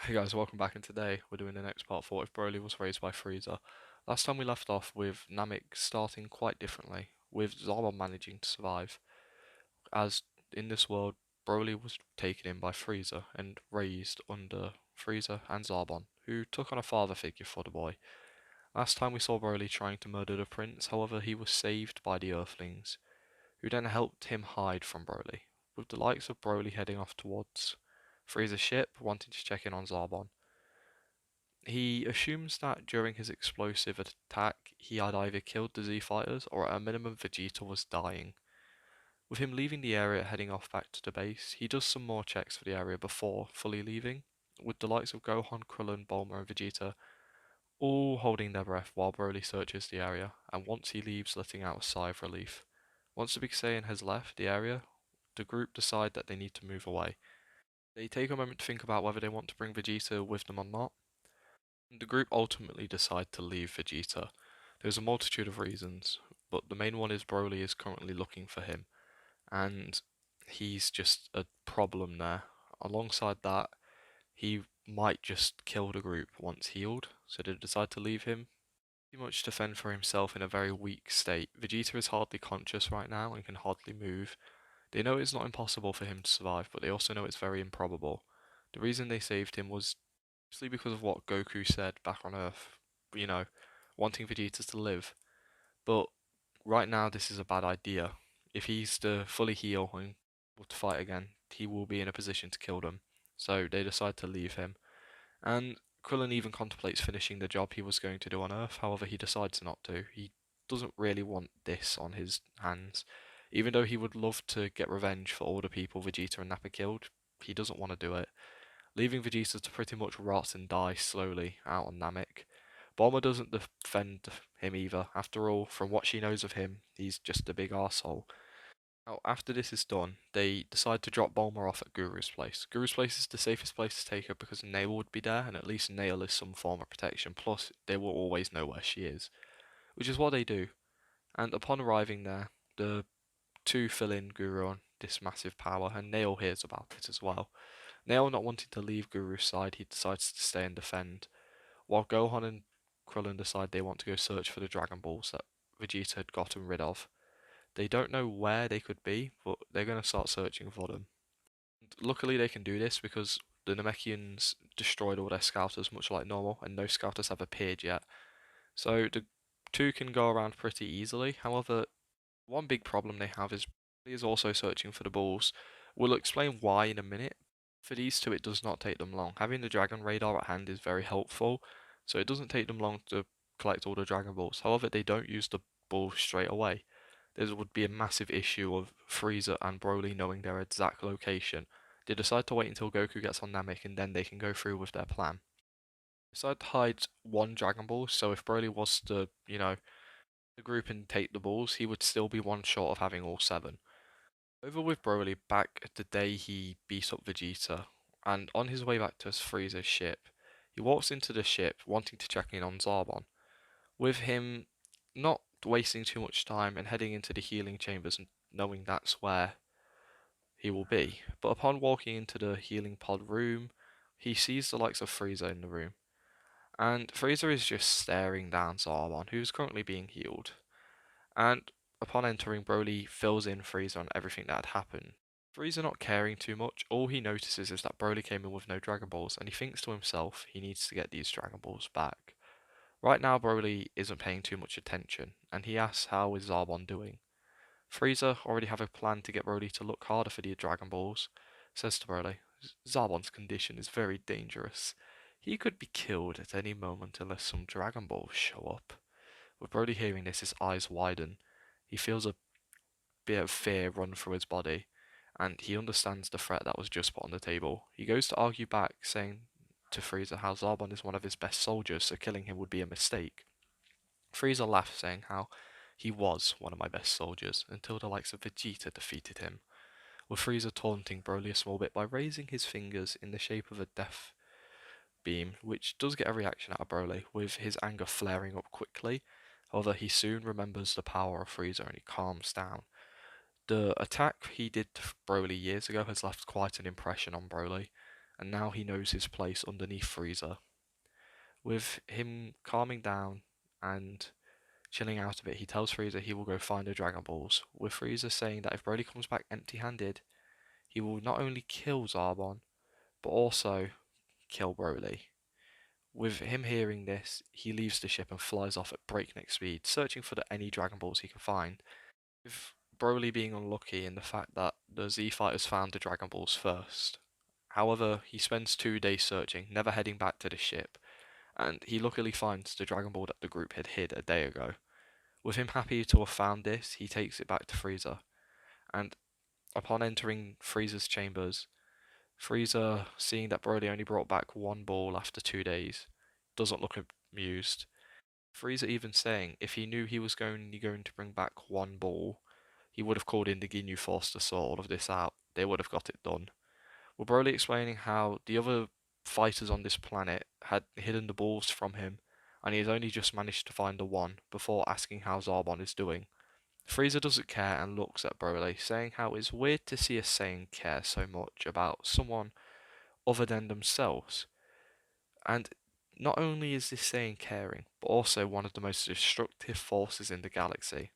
Hey guys, welcome back, and today we're doing the next part for if Broly was raised by Frieza. Last time we left off with Namek starting quite differently, with Zarbon managing to survive, as in this world Broly was taken in by Frieza and raised under Frieza and Zarbon, who took on a father figure for the boy. Last time we saw Broly trying to murder the prince, however he was saved by the Earthlings, who then helped him hide from Broly, with the likes of Broly heading off towards Frieza's ship, wanting to check in on Zarbon. He assumes that during his explosive attack, he had either killed the Z fighters or at a minimum Vegeta was dying. With him leaving the area heading off back to the base, he does some more checks for the area before fully leaving, with the likes of Gohan, Krillin, Bulma and Vegeta all holding their breath while Broly searches the area, and once he leaves letting out a sigh of relief. Once the Big Saiyan has left the area, the group decide that they need to move away. They take a moment to think about whether they want to bring Vegeta with them or not. The group ultimately decide to leave Vegeta. There's a multitude of reasons, but the main one is Broly is currently looking for him, and he's just a problem there. Alongside that, he might just kill the group once healed, so they decide to leave him. Pretty much to fend for himself in a very weak state. Vegeta is hardly conscious right now and can hardly move. They know it's not impossible for him to survive, but they also know it's very improbable. The reason they saved him was mostly because of what Goku said back on Earth, you know, wanting Vegeta to live. But right now, this is a bad idea. If he's to fully heal and able to fight again, he will be in a position to kill them. So they decide to leave him. And Krillin even contemplates finishing the job he was going to do on Earth, however, he decides not to. He doesn't really want this on his hands. Even though he would love to get revenge for all the people Vegeta and Nappa killed, he doesn't want to do it, leaving Vegeta to pretty much rot and die slowly out on Namek. Bulma doesn't defend him either. After all, from what she knows of him, he's just a big arsehole. Now, after this is done, they decide to drop Bulma off at Guru's place. Guru's place is the safest place to take her because Nail would be there, and at least Nail is some form of protection. Plus, they will always know where she is, which is what they do. And upon arriving there, the two fill in Guru on this massive power, and Nail hears about it as well. Nail not wanting to leave Guru's side, he decides to stay and defend, while Gohan and Krillin decide they want to go search for the Dragon Balls that Vegeta had gotten rid of. They don't know where they could be, but they're going to start searching for them. And luckily they can do this because the Namekians destroyed all their scouters much like normal, and no scouters have appeared yet. So the two can go around pretty easily. However, one big problem they have is he is also searching for the balls. We'll explain why in a minute. For these two, it does not take them long. Having the Dragon Radar at hand is very helpful, so it doesn't take them long to collect all the Dragon Balls. However, they don't use the balls straight away. There would be a massive issue of Frieza and Broly knowing their exact location. They decide to wait until Goku gets on Namek and then they can go through with their plan. They decide to hide one Dragon Ball, so if Broly was to, the group and take the balls, he would still be one short of having all seven. Over with Broly back the day he beat up Vegeta, and on his way back to Frieza's ship, he walks into the ship wanting to check in on Zarbon, with him not wasting too much time and heading into the healing chambers and knowing that's where he will be. But upon walking into the healing pod room, he sees the likes of Frieza in the room, and Frieza is just staring down Zarbon, who's currently being healed. And upon entering, Broly fills in Frieza on everything that had happened. Frieza not caring too much, all he notices is that Broly came in with no Dragon Balls, and he thinks to himself he needs to get these Dragon Balls back. Right now, Broly isn't paying too much attention, and he asks how is Zarbon doing. Frieza already have a plan to get Broly to look harder for the Dragon Balls, says to Broly, Zarbon's condition is very dangerous. He could be killed at any moment unless some Dragon Balls show up. With Brody hearing this, his eyes widen. He feels a bit of fear run through his body, and he understands the threat that was just put on the table. He goes to argue back, saying to Frieza how Zarbon is one of his best soldiers, so killing him would be a mistake. Frieza laughs, saying how he was one of my best soldiers until the likes of Vegeta defeated him, with Frieza taunting Broly a small bit by raising his fingers in the shape of a death beam, which does get a reaction out of Broly, with his anger flaring up quickly. However, he soon remembers the power of Frieza and he calms down. The attack he did to Broly years ago has left quite an impression on Broly, and now he knows his place underneath Frieza. With him calming down and chilling out of it, he tells Frieza he will go find the Dragon Balls, with Frieza saying that if Broly comes back empty-handed, he will not only kill Zarbon, but also kill Broly. With him hearing this, he leaves the ship and flies off at breakneck speed, searching for any Dragon Balls he can find, with Broly being unlucky in the fact that the Z Fighters found the Dragon Balls first. However, he spends 2 days searching, never heading back to the ship, and he luckily finds the Dragon Ball that the group had hid a day ago. With him happy to have found this, he takes it back to Frieza, and upon entering Frieza's chambers, Frieza, seeing that Broly only brought back one ball after 2 days, doesn't look amused. Frieza even saying if he knew he was only going to bring back one ball, he would have called in the Ginyu Force to sort all of this out. They would have got it done. With Broly explaining how the other fighters on this planet had hidden the balls from him, and he has only just managed to find the one before asking how Zarbon is doing. Frieza doesn't care and looks at Broly, saying how it's weird to see a Saiyan care so much about someone other than themselves. And not only is this Saiyan caring, but also one of the most destructive forces in the galaxy.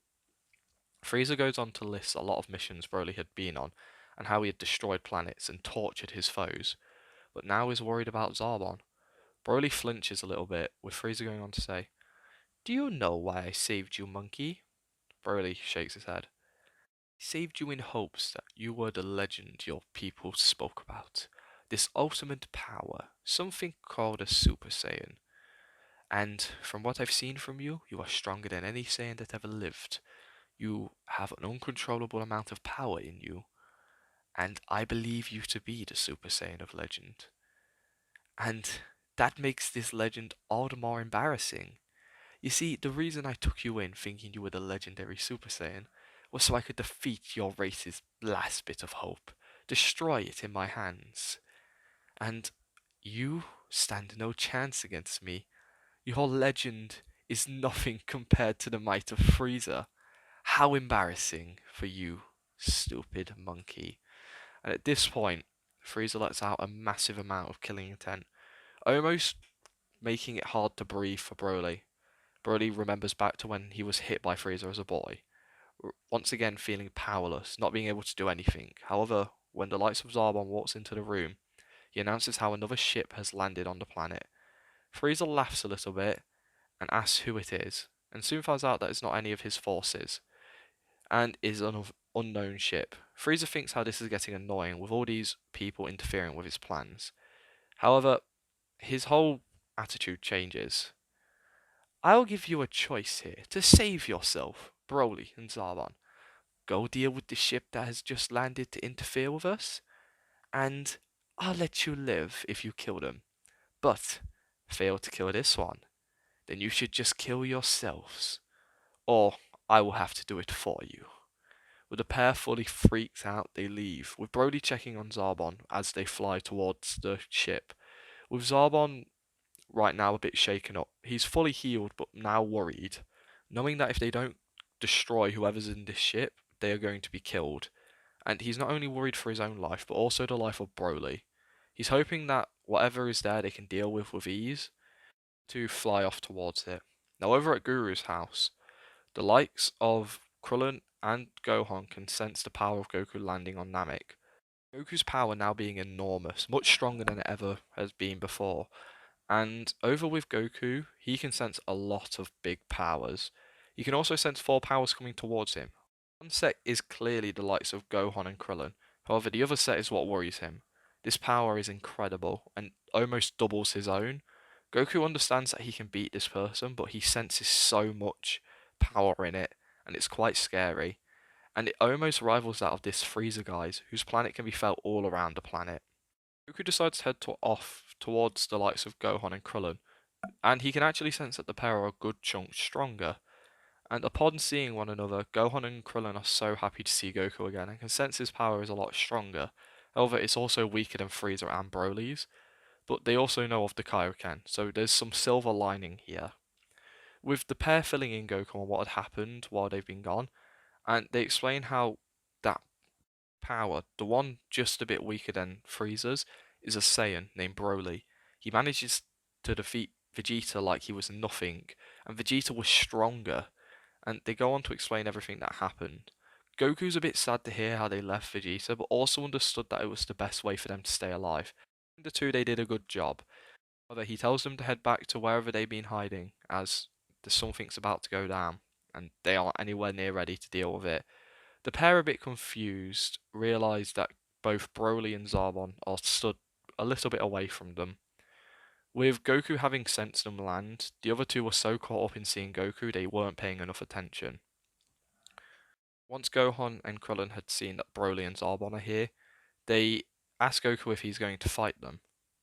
Frieza goes on to list a lot of missions Broly had been on, and how he had destroyed planets and tortured his foes, but now is worried about Zarbon. Broly flinches a little bit, with Frieza going on to say, "Do you know why I saved you, monkey?" Broly shakes his head. "Saved you in hopes that you were the legend your people spoke about. This ultimate power, something called a Super Saiyan. And from what I've seen from you, you are stronger than any Saiyan that ever lived. You have an uncontrollable amount of power in you, and I believe you to be the Super Saiyan of legend. And that makes this legend all the more embarrassing. You see, the reason I took you in thinking you were the legendary Super Saiyan was so I could defeat your race's last bit of hope, destroy it in my hands. And you stand no chance against me. Your legend is nothing compared to the might of Frieza. How embarrassing for you, stupid monkey." And at this point, Frieza lets out a massive amount of killing intent, almost making it hard to breathe for Broly. Broly remembers back to when he was hit by Frieza as a boy, once again feeling powerless, not being able to do anything. However, when the likes of Zarbon walks into the room, he announces how another ship has landed on the planet. Frieza laughs a little bit and asks who it is, and soon finds out that it's not any of his forces, and is an unknown ship. Frieza thinks how this is getting annoying with all these people interfering with his plans. However, his whole attitude changes. "I'll give you a choice here to save yourself, Broly and Zarbon. Go deal with the ship that has just landed to interfere with us, and I'll let you live if you kill them. But fail to kill this one, then you should just kill yourselves, or I will have to do it for you." With the pair fully freaked out, they leave, with Brody checking on Zarbon as they fly towards the ship. With Zarbon right now a bit shaken up, he's fully healed but now worried, knowing that if they don't destroy whoever's in this ship, they are going to be killed. And he's not only worried for his own life, but also the life of Broly. He's hoping that whatever is there they can deal with ease, to fly off towards it. Now, over at Guru's house, the likes of Krillin and Gohan can sense the power of Goku landing on Namek. Goku's power now being enormous, much stronger than it ever has been before. And over with Goku, he can sense a lot of big powers. He can also sense four powers coming towards him. One set is clearly the likes of Gohan and Krillin. However, the other set is what worries him. This power is incredible and almost doubles his own. Goku understands that he can beat this person, but he senses so much power in it, and it's quite scary. And it almost rivals that of this Frieza guy's, whose planet can be felt all around the planet. Goku decides to head off towards the likes of Gohan and Krillin, and he can actually sense that the pair are a good chunk stronger. And upon seeing one another, Gohan and Krillin are so happy to see Goku again and can sense his power is a lot stronger. However, it's also weaker than Frieza and Broly's, but they also know of the Kaioken, so there's some silver lining here. With the pair filling in Goku on what had happened while they've been gone, and they explain how that power, the one just a bit weaker than Frieza's, is a Saiyan named Broly. He manages to defeat Vegeta like he was nothing, and Vegeta was stronger, and they go on to explain everything that happened. Goku's a bit sad to hear how they left Vegeta, but also understood that it was the best way for them to stay alive. The two, they did a good job. However, he tells them to head back to wherever they've been hiding, as there's something's about to go down, and they aren't anywhere near ready to deal with it. The pair, a bit confused, realise that both Broly and Zarbon are stood a little bit away from them. With Goku having sensed them land, the other two were so caught up in seeing Goku they weren't paying enough attention. Once Gohan and Krillin had seen that Broly and Zarbon are here, they ask Goku if he's going to fight them.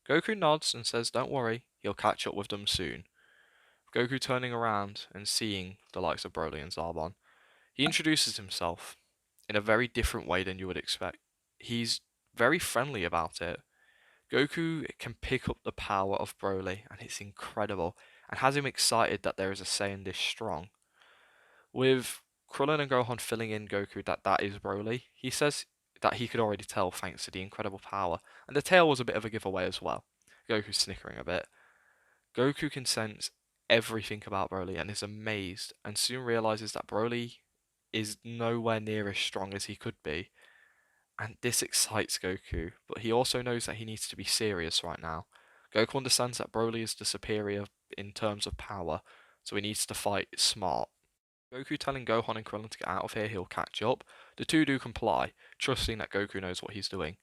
Goku nods and says don't worry, he'll catch up with them soon. Goku turning around and seeing the likes of Broly and Zarbon, he introduces himself in a very different way than you would expect. He's very friendly about it. Goku can pick up the power of Broly, and it's incredible, and has him excited that there is a Saiyan this strong. With Krillin and Gohan filling in Goku that that is Broly, he says that he could already tell thanks to the incredible power, and the tail was a bit of a giveaway as well. Goku's snickering a bit. Goku can sense everything about Broly and is amazed, and soon realizes that Broly is nowhere near as strong as he could be. And this excites Goku, but he also knows that he needs to be serious right now. Goku understands that Broly is the superior in terms of power, so he needs to fight smart. Goku telling Gohan and Krillin to get out of here, he'll catch up. The two do comply, trusting that Goku knows what he's doing.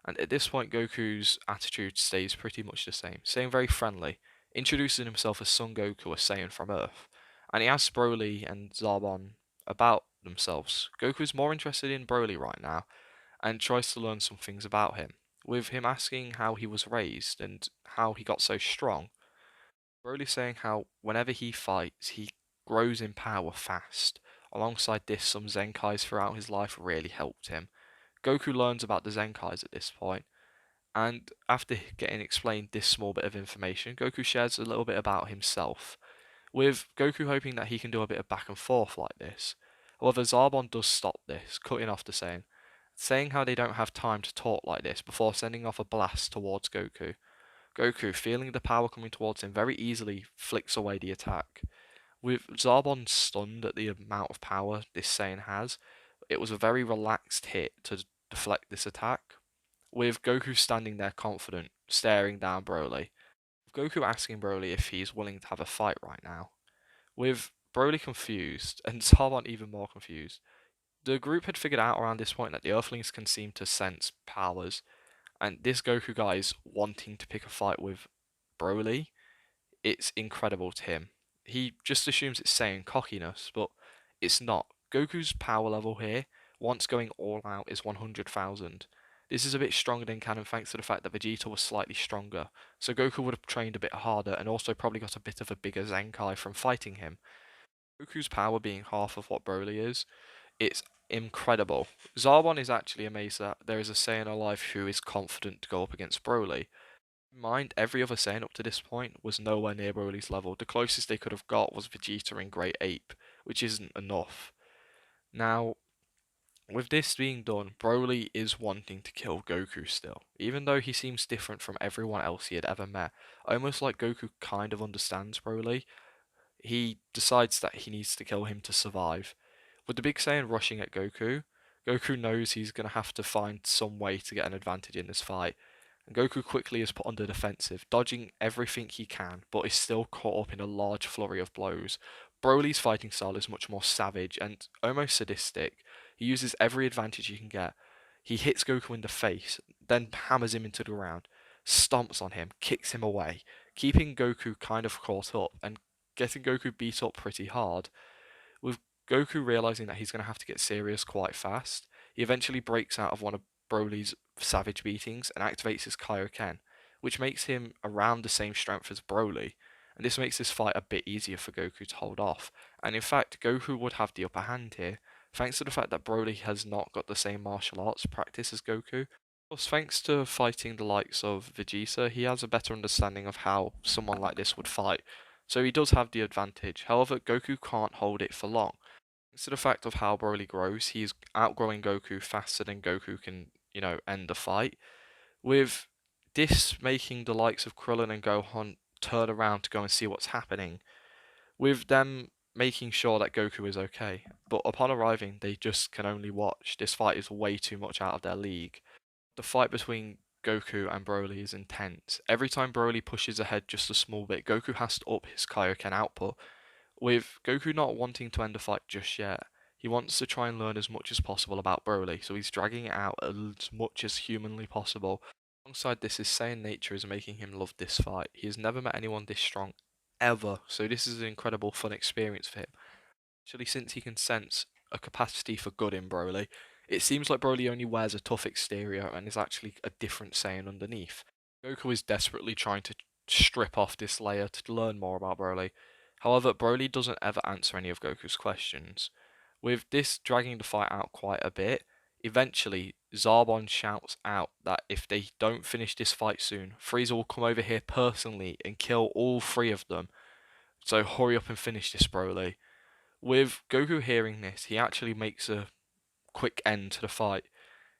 And at this point, Goku's attitude stays pretty much the same, staying very friendly, introducing himself as Son Goku, a Saiyan from Earth. And he asks Broly and Zarbon about themselves. Goku's more interested in Broly right now, and tries to learn some things about him, with him asking how he was raised and how he got so strong. Broly saying how whenever he fights, he grows in power fast. Alongside this, some Zenkais throughout his life really helped him. Goku learns about the Zenkais at this point, and after getting explained this small bit of information, Goku shares a little bit about himself, with Goku hoping that he can do a bit of back and forth like this. However, Zarbon does stop this, cutting off the saying how they don't have time to talk like this before sending off a blast towards Goku. Goku, feeling the power coming towards him, very easily flicks away the attack. With Zarbon stunned at the amount of power this Saiyan has, it was a very relaxed hit to deflect this attack, with Goku standing there confident, staring down Broly. Goku asking Broly if he's willing to have a fight right now. With Broly confused, and Zarbon even more confused, the group had figured out around this point that the Earthlings can seem to sense powers, and this Goku guy is wanting to pick a fight with Broly. It's incredible to him. He just assumes it's saying cockiness, but it's not. Goku's power level here, once going all out, is 100,000. This is a bit stronger than canon thanks to the fact that Vegeta was slightly stronger, so Goku would have trained a bit harder and also probably got a bit of a bigger Zenkai from fighting him. Goku's power being half of what Broly is, it's incredible. Zarbon is actually amazed that there is a Saiyan alive who is confident to go up against Broly. Mind, every other Saiyan up to this point was nowhere near Broly's level. The closest they could have got was Vegeta and Great Ape, which isn't enough. Now, with this being done, Broly is wanting to kill Goku still, even though he seems different from everyone else he had ever met. Almost like Goku kind of understands Broly. He decides that he needs to kill him to survive. With the Big Saiyan rushing at Goku, Goku knows he's going to have to find some way to get an advantage in this fight. And Goku quickly is put on the defensive, dodging everything he can, but is still caught up in a large flurry of blows. Broly's fighting style is much more savage and almost sadistic. He uses every advantage he can get. He hits Goku in the face, then hammers him into the ground, stomps on him, kicks him away, keeping Goku kind of caught up and getting Goku beat up pretty hard. With Goku realizing that he's going to have to get serious quite fast, he eventually breaks out of one of Broly's savage beatings and activates his Kaioken, which makes him around the same strength as Broly, and this makes this fight a bit easier for Goku to hold off. And in fact, Goku would have the upper hand here, thanks to the fact that Broly has not got the same martial arts practice as Goku. Plus, thanks to fighting the likes of Vegeta, he has a better understanding of how someone like this would fight, so he does have the advantage. However, Goku can't hold it for long. Thanks to the fact of how Broly grows, he is outgrowing Goku faster than Goku can, end the fight. With this making the likes of Krillin and Gohan turn around to go and see what's happening, with them making sure that Goku is okay. But upon arriving, they just can only watch. This fight is way too much out of their league. The fight between Goku and Broly is intense. Every time Broly pushes ahead just a small bit, Goku has to up his Kaioken output, with Goku not wanting to end the fight just yet. He wants to try and learn as much as possible about Broly, so he's dragging it out as much as humanly possible. Alongside this, his Saiyan nature is making him love this fight. He has never met anyone this strong, ever, so this is an incredible fun experience for him. Actually, since he can sense a capacity for good in Broly, it seems like Broly only wears a tough exterior and is actually a different Saiyan underneath. Goku is desperately trying to strip off this layer to learn more about Broly. However, Broly doesn't ever answer any of Goku's questions. With this dragging the fight out quite a bit, eventually Zarbon shouts out that if they don't finish this fight soon, Frieza will come over here personally and kill all three of them. So hurry up and finish this, Broly. With Goku hearing this, he actually makes a quick end to the fight.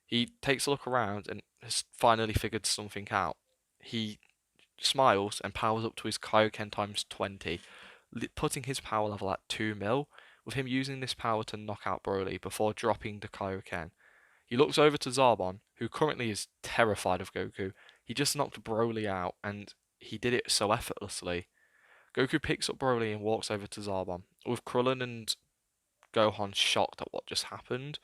He takes a look around and has finally figured something out. He smiles and powers up to his Kaioken times 20, putting his power level at 2 mil, with him using this power to knock out Broly before dropping the Kaioken. He looks over to Zarbon, who currently is terrified of Goku. He just knocked Broly out, and he did it so effortlessly. Goku picks up Broly and walks over to Zarbon, with Krillin and Gohan shocked at what just happened,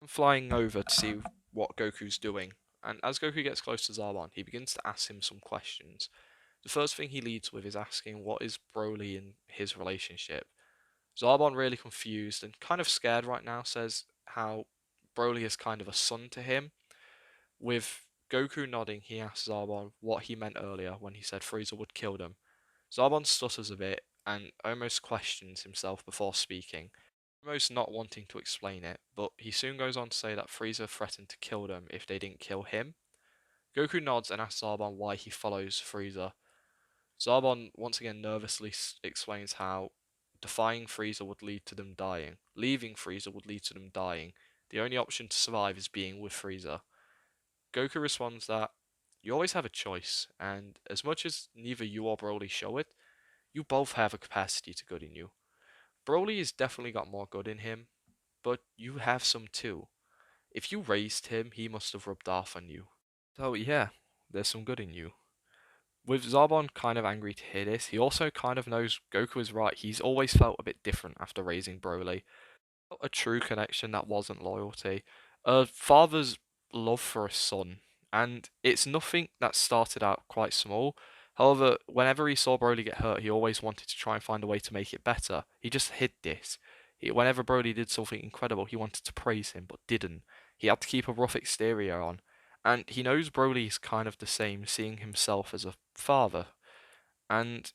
and flying over to see what Goku's doing. And as Goku gets close to Zarbon, he begins to ask him some questions. The first thing he leads with is asking what is Broly and his relationship. Zarbon, really confused and kind of scared right now, says how Broly is kind of a son to him. With Goku nodding, he asks Zarbon what he meant earlier when he said Frieza would kill them. Zarbon stutters a bit and almost questions himself before speaking, almost not wanting to explain it, but he soon goes on to say that Frieza threatened to kill them if they didn't kill him. Goku nods and asks Zarbon why he follows Frieza. Zarbon once again nervously explains how defying Frieza would lead to them dying. Leaving Frieza would lead to them dying. The only option to survive is being with Frieza. Goku responds that you always have a choice, and as much as neither you or Broly show it, you both have a capacity to good in you. Broly has definitely got more good in him, but you have some too. If you raised him, he must have rubbed off on you. So yeah, there's some good in you. With Zarbon kind of angry to hear this, he also kind of knows Goku is right. He's always felt a bit different after raising Broly. A true connection that wasn't loyalty. A father's love for a son. And it's nothing that started out quite small. However, whenever he saw Broly get hurt, he always wanted to try and find a way to make it better. He just hid this. Whenever Broly did something incredible, he wanted to praise him, but didn't. He had to keep a rough exterior on. And he knows Broly is kind of the same, seeing himself as a father. And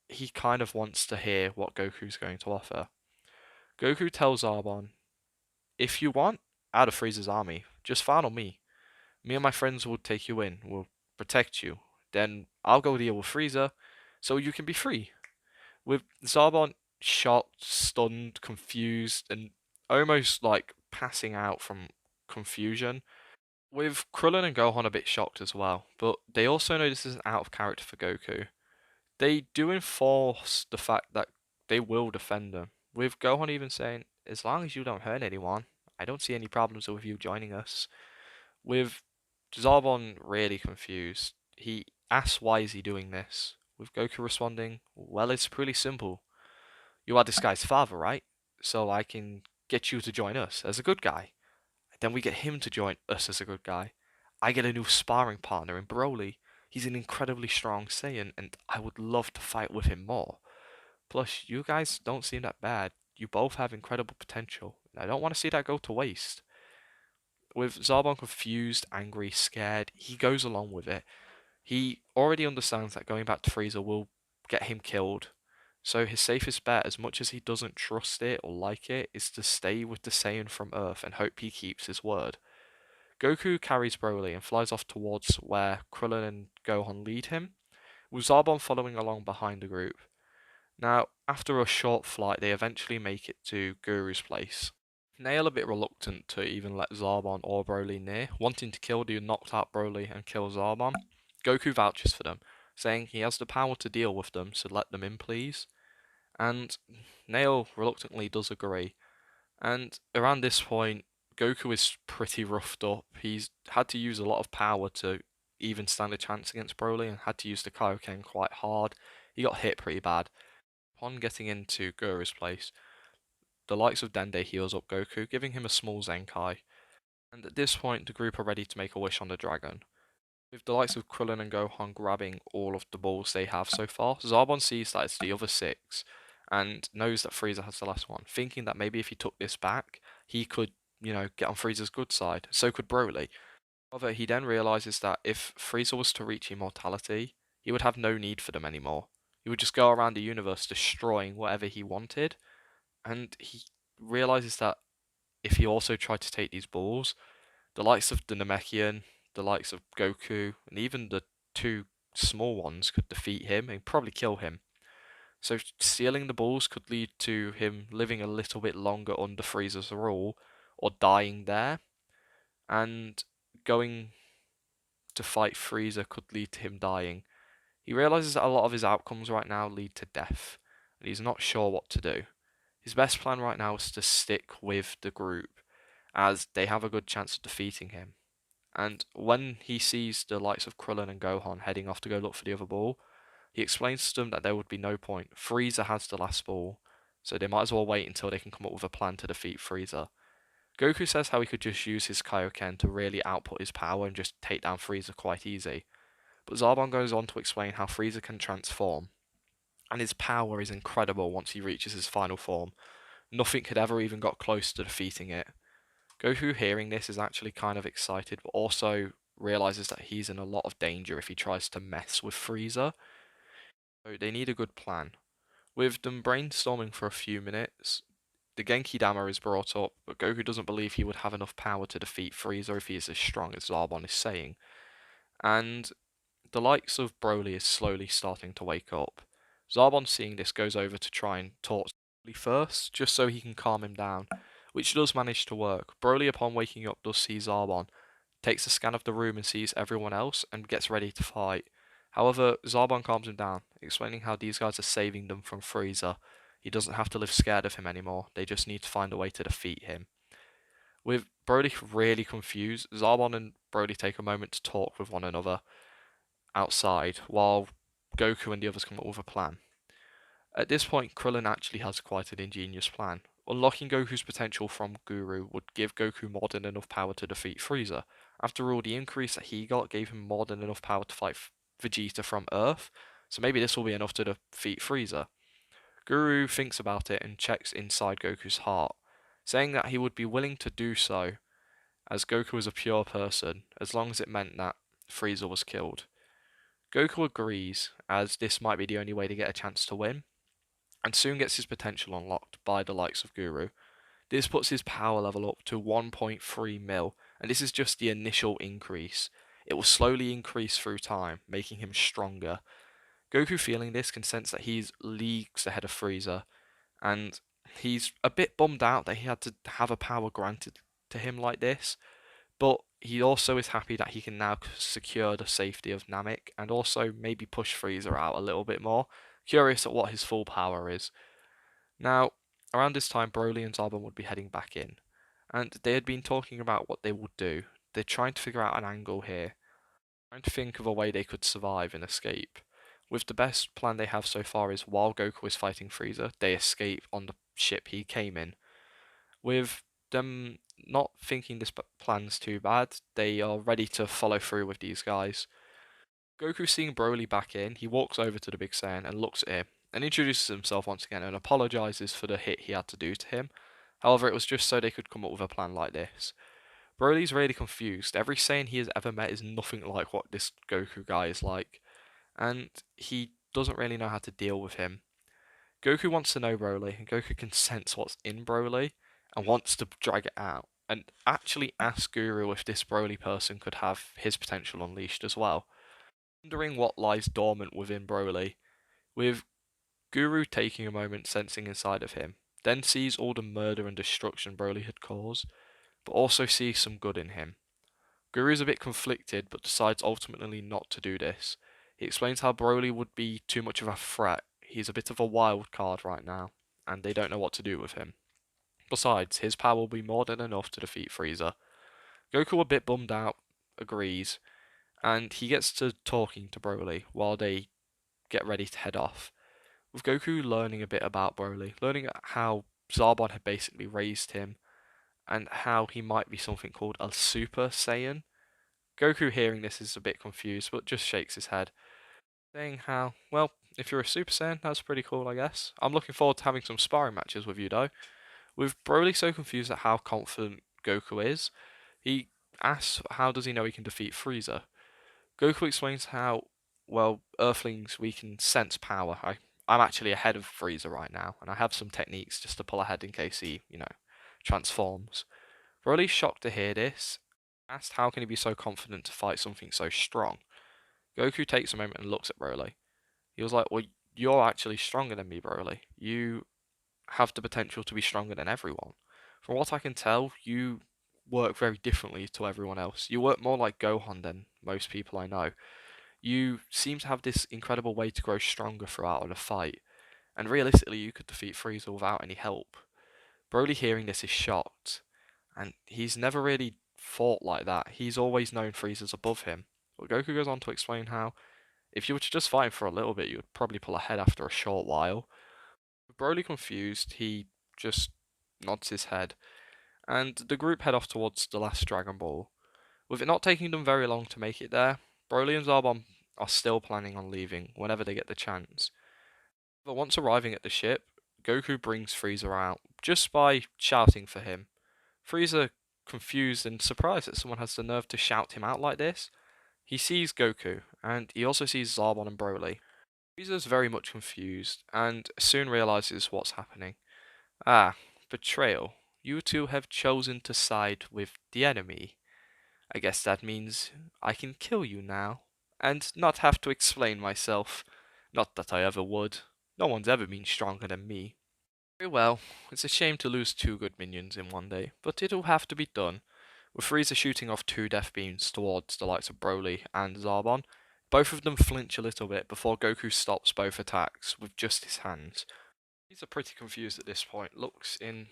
he kind of wants to hear what Goku's going to offer. Goku tells Zarbon, if you want out of Frieza's army, just follow me. Me and my friends will take you in, we'll protect you. Then I'll go deal with Frieza, so you can be free. With Zarbon shocked, stunned, confused, and almost like passing out from confusion. With Krillin and Gohan a bit shocked as well, but they also know this isn't out of character for Goku. They do enforce the fact that they will defend them, with Gohan even saying, as long as you don't hurt anyone, I don't see any problems with you joining us. With Zarbon really confused, he asks why is he doing this, with Goku responding, well, it's pretty simple. You are this guy's father, right? So I can get you to join us as a good guy. Then we get him to join us as a good guy. I get a new sparring partner in Broly. He's an incredibly strong Saiyan, and I would love to fight with him more. Plus, you guys don't seem that bad. You both have incredible potential, and I don't want to see that go to waste. With Zarbon confused, angry, scared, he goes along with it. He already understands that going back to Frieza will get him killed. So his safest bet, as much as he doesn't trust it or like it, is to stay with the Saiyan from Earth and hope he keeps his word. Goku carries Broly and flies off towards where Krillin and Gohan lead him, with Zarbon following along behind the group. Now, after a short flight, they eventually make it to Guru's place. Nail a bit reluctant to even let Zarbon or Broly near, wanting to kill the knocked out Broly and kill Zarbon. Goku vouches for them, saying he has the power to deal with them, so let them in, please. And Nail reluctantly does agree. And around this point, Goku is pretty roughed up. He's had to use a lot of power to even stand a chance against Broly and had to use the Kaioken quite hard. He got hit pretty bad. Upon getting into Guru's place, the likes of Dende heals up Goku, giving him a small Zenkai. And at this point, the group are ready to make a wish on the dragon. With the likes of Krillin and Gohan grabbing all of the balls they have so far, Zarbon sees that it's the other six and knows that Frieza has the last one, thinking that maybe if he took this back, he could, get on Frieza's good side. So could Broly. However, he then realizes that if Frieza was to reach immortality, he would have no need for them anymore. He would just go around the universe destroying whatever he wanted, and he realizes that if he also tried to take these balls, the likes of the Namekian, the likes of Goku, and even the two small ones could defeat him and probably kill him. So stealing the balls could lead to him living a little bit longer under Frieza's rule, or dying there, and going to fight Frieza could lead to him dying. He realizes that a lot of his outcomes right now lead to death, and he's not sure what to do. His best plan right now is to stick with the group, as they have a good chance of defeating him. And when he sees the likes of Krillin and Gohan heading off to go look for the other ball, he explains to them that there would be no point. Frieza has the last ball, so they might as well wait until they can come up with a plan to defeat Frieza. Goku says how he could just use his Kaioken to really output his power and just take down Frieza quite easy. But Zarbon goes on to explain how Frieza can transform, and his power is incredible once he reaches his final form. Nothing had ever even got close to defeating it. Goku, hearing this, is actually kind of excited, but also realizes that he's in a lot of danger if he tries to mess with Frieza. So they need a good plan. With them brainstorming for a few minutes, the Genki Dama is brought up, but Goku doesn't believe he would have enough power to defeat Frieza if he is as strong as Zarbon is saying. And the likes of Broly is slowly starting to wake up. Zarbon, seeing this, goes over to try and talk to Broly first, just so he can calm him down, which does manage to work. Broly, upon waking up, does see Zarbon, takes a scan of the room and sees everyone else, and gets ready to fight. However, Zarbon calms him down, explaining how these guys are saving them from Frieza. He doesn't have to live scared of him anymore, they just need to find a way to defeat him. With Broly really confused, Zarbon and Broly take a moment to talk with one another outside, while Goku and the others come up with a plan. At this point, Krillin actually has quite an ingenious plan. Unlocking Goku's potential from Guru would give Goku more than enough power to defeat Frieza. After all, the increase that he got gave him more than enough power to fight Vegeta from Earth, so maybe this will be enough to defeat Frieza. Guru thinks about it and checks inside Goku's heart, saying that he would be willing to do so, as Goku is a pure person, as long as it meant that Frieza was killed. Goku agrees, as this might be the only way to get a chance to win, and soon gets his potential unlocked by the likes of Guru. This puts his power level up to 1.3 mil, and this is just the initial increase. It will slowly increase through time, making him stronger. Goku, feeling this, can sense that he's leagues ahead of Frieza, and he's a bit bummed out that he had to have a power granted to him like this, but he also is happy that he can now secure the safety of Namek and also maybe push Frieza out a little bit more. Curious at what his full power is. Now, around this time, Broly and Zarbon would be heading back in, and they had been talking about what they would do. They're trying to figure out an angle here, trying to think of a way they could survive and escape. With the best plan they have so far is while Goku is fighting Frieza, they escape on the ship he came in. With them not thinking this plan's too bad, they are ready to follow through with these guys. Goku, seeing Broly back in, he walks over to the Big Saiyan and looks at him and introduces himself once again and apologizes for the hit he had to do to him. However, it was just so they could come up with a plan like this. Broly's really confused. Every Saiyan he has ever met is nothing like what this Goku guy is like, and he doesn't really know how to deal with him. Goku wants to know Broly, and Goku can sense what's in Broly and wants to drag it out, and actually ask Guru if this Broly person could have his potential unleashed as well. Wondering what lies dormant within Broly, with Guru taking a moment sensing inside of him, then sees all the murder and destruction Broly had caused, but also sees some good in him. Guru's a bit conflicted, but decides ultimately not to do this. He explains how Broly would be too much of a threat. He's a bit of a wild card right now, and they don't know what to do with him. Besides, his power will be more than enough to defeat Frieza. Goku, a bit bummed out, agrees, and he gets to talking to Broly while they get ready to head off. With Goku learning a bit about Broly, learning how Zarbon had basically raised him, and how he might be something called a Super Saiyan. Goku, hearing this, is a bit confused, but just shakes his head, saying how, well, if you're a Super Saiyan, that's pretty cool, I guess. I'm looking forward to having some sparring matches with you, though. With Broly so confused at how confident Goku is, he asks how does he know he can defeat Frieza. Goku explains how, well, Earthlings, we can sense power. I'm actually ahead of Frieza right now, and I have some techniques just to pull ahead in case he, transforms. Broly's shocked to hear this, asked how can he be so confident to fight something so strong. Goku takes a moment and looks at Broly. He was like, well, you're actually stronger than me, Broly. You have the potential to be stronger than everyone. From what I can tell, you work very differently to everyone else. You work more like Gohan than most people I know. You seem to have this incredible way to grow stronger throughout a fight, and realistically, you could defeat Frieza without any help. Broly, hearing this, is shocked, and he's never really fought like that. He's always known Frieza's above him. But Goku goes on to explain how if you were to just fight him for a little bit, you would probably pull ahead after a short while. With Broly confused, he just nods his head, and the group head off towards the last Dragon Ball. With it not taking them very long to make it there, Broly and Zarbon are still planning on leaving whenever they get the chance. But once arriving at the ship, Goku brings Frieza out just by shouting for him. Frieza, confused and surprised that someone has the nerve to shout him out like this, he sees Goku, and he also sees Zarbon and Broly. Frieza's very much confused, and soon realizes what's happening. Ah, betrayal. You two have chosen to side with the enemy. I guess that means I can kill you now, and not have to explain myself. Not that I ever would. No one's ever been stronger than me. Very well, it's a shame to lose two good minions in one day, but it'll have to be done. With Frieza shooting off two death beams towards the likes of Broly and Zarbon, both of them flinch a little bit before Goku stops both attacks with just his hands. He's pretty confused at this point, looks in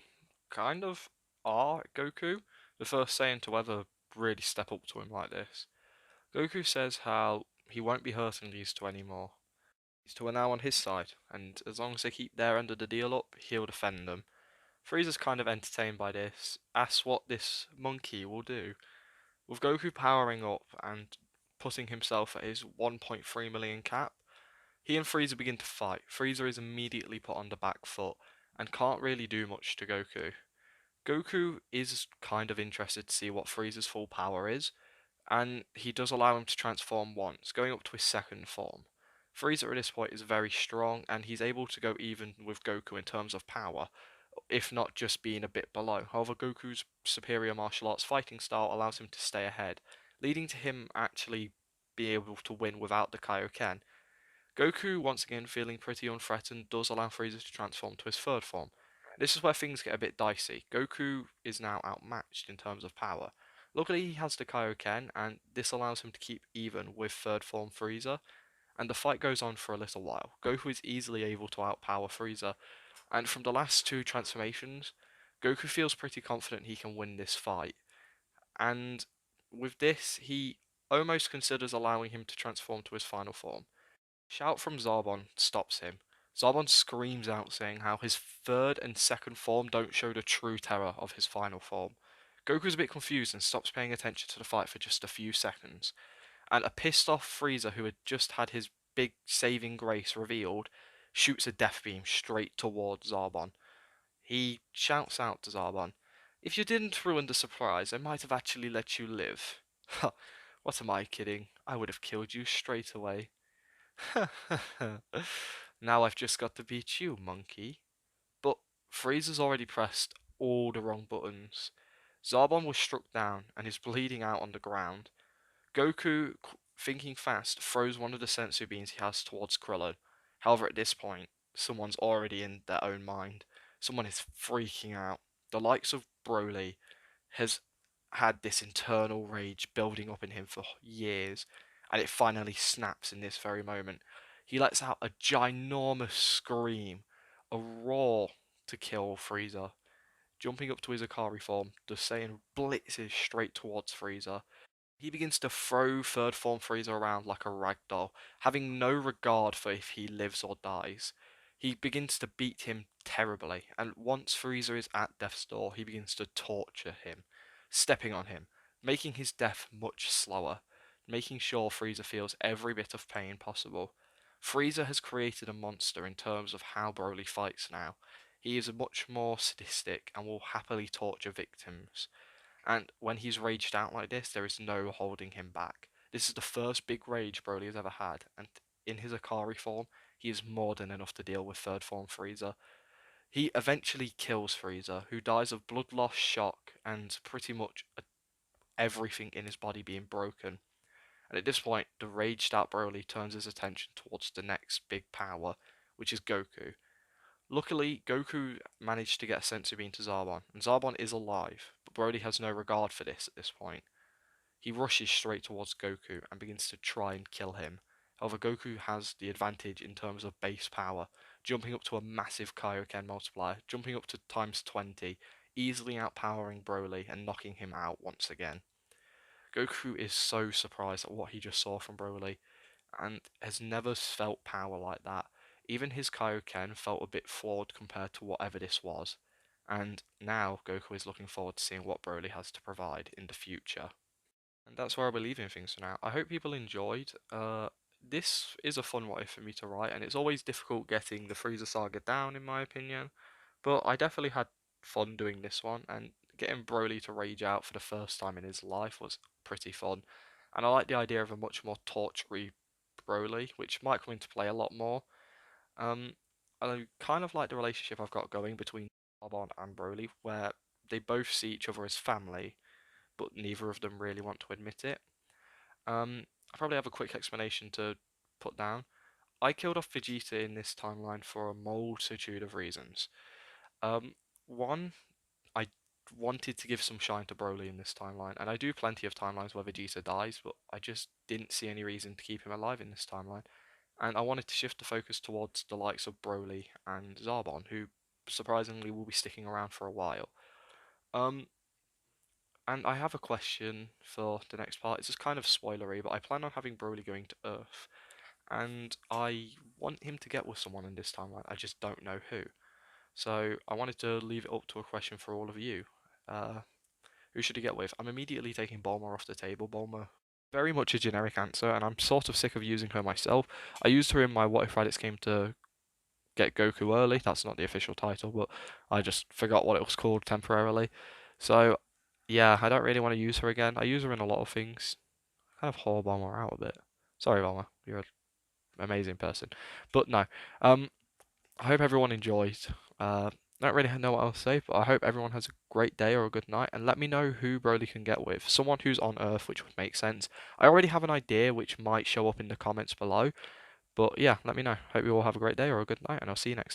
kind of awe at Goku, the first Saiyan to ever really step up to him like this. Goku says how he won't be hurting these two anymore. These two are now on his side, and as long as they keep their end of the deal up, he'll defend them. Frieza's kind of entertained by this, asks what this monkey will do. With Goku powering up and putting himself at his 1.3 million cap, he and Frieza begin to fight. Frieza is immediately put on the back foot and can't really do much to Goku. Goku is kind of interested to see what Frieza's full power is, and he does allow him to transform once, going up to his second form. Frieza at this point is very strong, and he's able to go even with Goku in terms of power, if not just being a bit below. However, Goku's superior martial arts fighting style allows him to stay ahead, leading to him actually being able to win without the Kaioken. Goku, once again feeling pretty unthreatened, does allow Frieza to transform to his third form. This is where things get a bit dicey. Goku is now outmatched in terms of power. Luckily, he has the Kaioken, and this allows him to keep even with third form Frieza, and the fight goes on for a little while. Goku is easily able to outpower Frieza, and from the last two transformations, Goku feels pretty confident he can win this fight. And with this, he almost considers allowing him to transform to his final form. Shout from Zarbon stops him. Zarbon screams out saying how his third and second form don't show the true terror of his final form. Goku's a bit confused and stops paying attention to the fight for just a few seconds. And a pissed off Frieza who had just had his big saving grace revealed shoots a death beam straight towards Zarbon. He shouts out to Zarbon, "If you didn't ruin the surprise, I might have actually let you live." Ha, what am I kidding? I would have killed you straight away. Now I've just got to beat you, monkey. But Frieza's already pressed all the wrong buttons. Zarbon was struck down and is bleeding out on the ground. Goku, thinking fast, throws one of the sensu beans he has towards Krillin. However, at this point, someone's already in their own mind. Someone is freaking out. The likes of Broly has had this internal rage building up in him for years, and it finally snaps in this very moment. He lets out a ginormous scream, a roar to kill Frieza. Jumping up to his Akari form, the Saiyan blitzes straight towards Frieza. He begins to throw third form Frieza around like a rag doll, having no regard for if he lives or dies. He begins to beat him terribly, and once Frieza is at death's door, he begins to torture him, stepping on him, making his death much slower, making sure Frieza feels every bit of pain possible. Frieza has created a monster in terms of how Broly fights now. He is much more sadistic and will happily torture victims. And when he's raged out like this, there is no holding him back. This is the first big rage Broly has ever had, and in his Akari form, he is more than enough to deal with third form Frieza. He eventually kills Frieza, who dies of blood loss, shock, and pretty much everything in his body being broken. And at this point, the raged out Broly turns his attention towards the next big power, which is Goku. Luckily, Goku managed to get a senzu bean to Zarbon, and Zarbon is alive, but Broly has no regard for this at this point. He rushes straight towards Goku and begins to try and kill him. However, Goku has the advantage in terms of base power, jumping up to a massive Kaioken multiplier, jumping up to times 20, easily outpowering Broly and knocking him out once again. Goku is so surprised at what he just saw from Broly, and has never felt power like that. Even his Kaioken felt a bit flawed compared to whatever this was. And now Goku is looking forward to seeing what Broly has to provide in the future. And that's where I'll be leaving things for now. I hope people enjoyed. This is a fun way for me to write, and it's always difficult getting the Frieza saga down, in my opinion. But I definitely had fun doing this one, and getting Broly to rage out for the first time in his life was pretty fun. And I like the idea of a much more tortury Broly, which might come into play a lot more. Um, I kind of like the relationship I've got going between Arbon and Broly, where they both see each other as family, but neither of them really want to admit it. I probably have a quick explanation to put down. I killed off Vegeta in this timeline for a multitude of reasons. Um, One, I wanted to give some shine to Broly in this timeline, and I do plenty of timelines where Vegeta dies, but I just didn't see any reason to keep him alive in this timeline. And I wanted to shift the focus towards the likes of Broly and Zarbon, who surprisingly will be sticking around for a while. Um, and I have a question for the next part. It's just kind of spoilery, but I plan on having Broly going to Earth, and I want him to get with someone in this timeline. I just don't know who. So I wanted to leave it up to a question for all of you. Uh, who should he get with? I'm immediately taking Bulma off the table. Bulma, very much a generic answer, and I'm sort of sick of using her myself. I used her in my What If Raditz came to get Goku early. That's not the official title, but I just forgot what it was called temporarily. So, yeah, I don't really want to use her again. I use her in a lot of things. Kind of whore Bulma out a bit. Sorry, Bulma. You're an amazing person. But no. I hope everyone enjoyed. Don't really know what else to say, but I hope everyone has a great day or a good night, and let me know who Broly can get with. Someone who's on Earth, which would make sense. I already have an idea which might show up in the comments below, but yeah, let me know. Hope you all have a great day or a good night, and I'll see you next time.